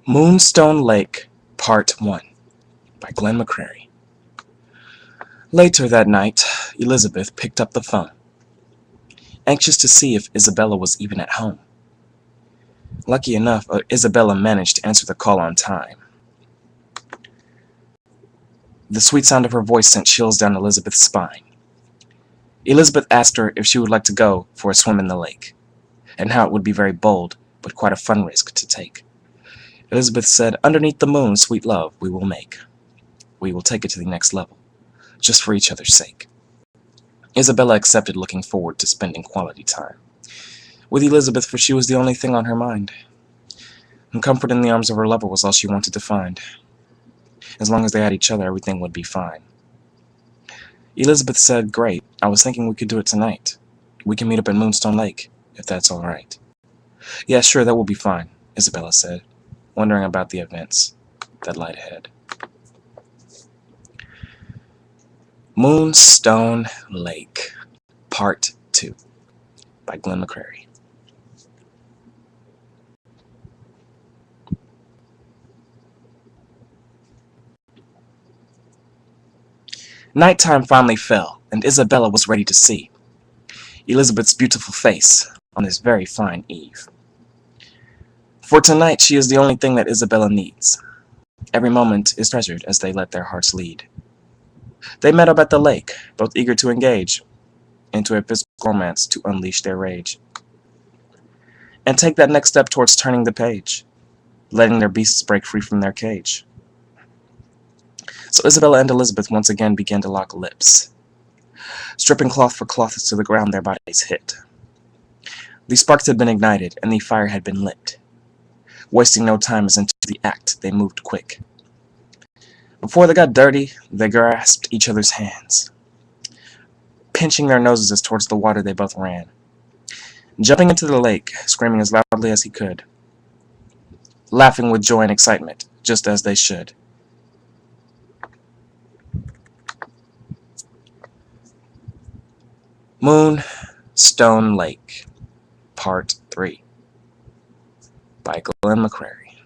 Moonstone Lake, Part 1 by Glenn McCrary. Later that night, Elizabeth picked up the phone, anxious to see if Isabella was even at home. Lucky enough, Isabella managed to answer the call on time. The sweet sound of her voice sent chills down Elizabeth's spine. Elizabeth asked her if she would like to go for a swim in the lake, and how it would be very bold, but quite a fun risk to take. Elizabeth said, "Underneath the moon, sweet love, we will make. We will take it to the next level, just for each other's sake." Isabella accepted, looking forward to spending quality time with Elizabeth, for she was the only thing on her mind, and comfort in the arms of her lover was all she wanted to find. As long as they had each other, everything would be fine. Elizabeth said, "Great, I was thinking we could do it tonight. We can meet up at Moonstone Lake, if that's all right." "Yeah, sure, that will be fine," Isabella said, wondering about the events that lied ahead. Moonstone Lake, Part 2 by Glenn McCrary. Nighttime finally fell, and Isabella was ready to see Elizabeth's beautiful face on this very fine eve. For tonight, she is the only thing that Isabella needs. Every moment is treasured as they let their hearts lead. They met up at the lake, both eager to engage into a physical romance to unleash their rage, and take that next step towards turning the page, letting their beasts break free from their cage. So Isabella and Elizabeth once again began to lock lips, stripping cloth for cloth to the ground their bodies hit. The sparks had been ignited, and the fire had been lit. Wasting no time as into the act, they moved quick. Before they got dirty, they grasped each other's hands, pinching their noses as towards the water they both ran, jumping into the lake, screaming as loudly as he could, laughing with joy and excitement, just as they should. Moonstone Lake, Part 3 by Glenn McCrary.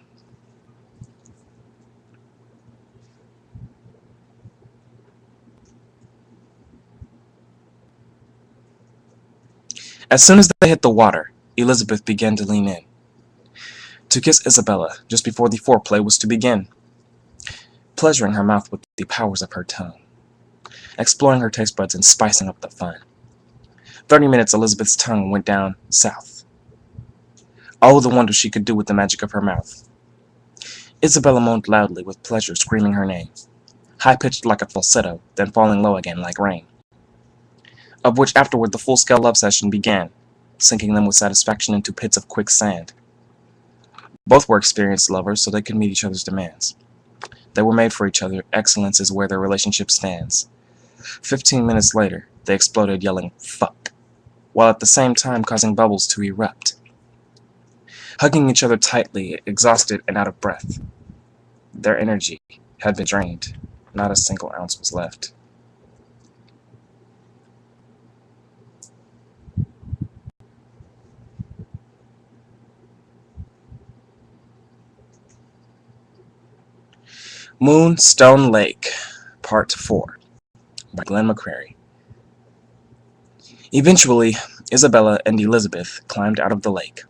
As soon as they hit the water, Elizabeth began to lean in, to kiss Isabella just before the foreplay was to begin, pleasuring her mouth with the powers of her tongue, exploring her taste buds and spicing up the fun. 30 minutes, Elizabeth's tongue went down south. Oh, the wonder she could do with the magic of her mouth. Isabella moaned loudly with pleasure, screaming her name, high-pitched like a falsetto, then falling low again like rain. Of which afterward the full-scale love session began, sinking them with satisfaction into pits of quicksand. Both were experienced lovers, so they could meet each other's demands. They were made for each other. Excellence is where their relationship stands. 15 minutes later, they exploded yelling, "Fuck," while at the same time causing bubbles to erupt. Hugging each other tightly, exhausted and out of breath. Their energy had been drained. Not a single ounce was left. Moonstone Lake, Part 4 by Glenn McCrary. Eventually, Isabella and Elizabeth climbed out of the lake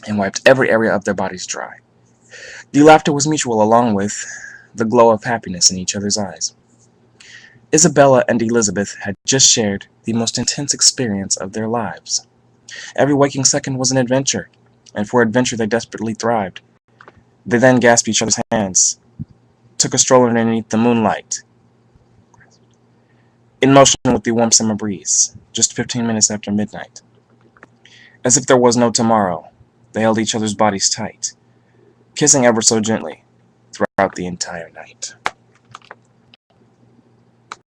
and wiped every area of their bodies dry. The laughter was mutual, along with the glow of happiness in each other's eyes. Isabella and Elizabeth had just shared the most intense experience of their lives. Every waking second was an adventure, and for adventure they desperately thrived. They then gasped each other's hands, took a stroll underneath the moonlight, in motion with the warm summer breeze, just 15 minutes after midnight. As if there was no tomorrow, they held each other's bodies tight, kissing ever so gently throughout the entire night.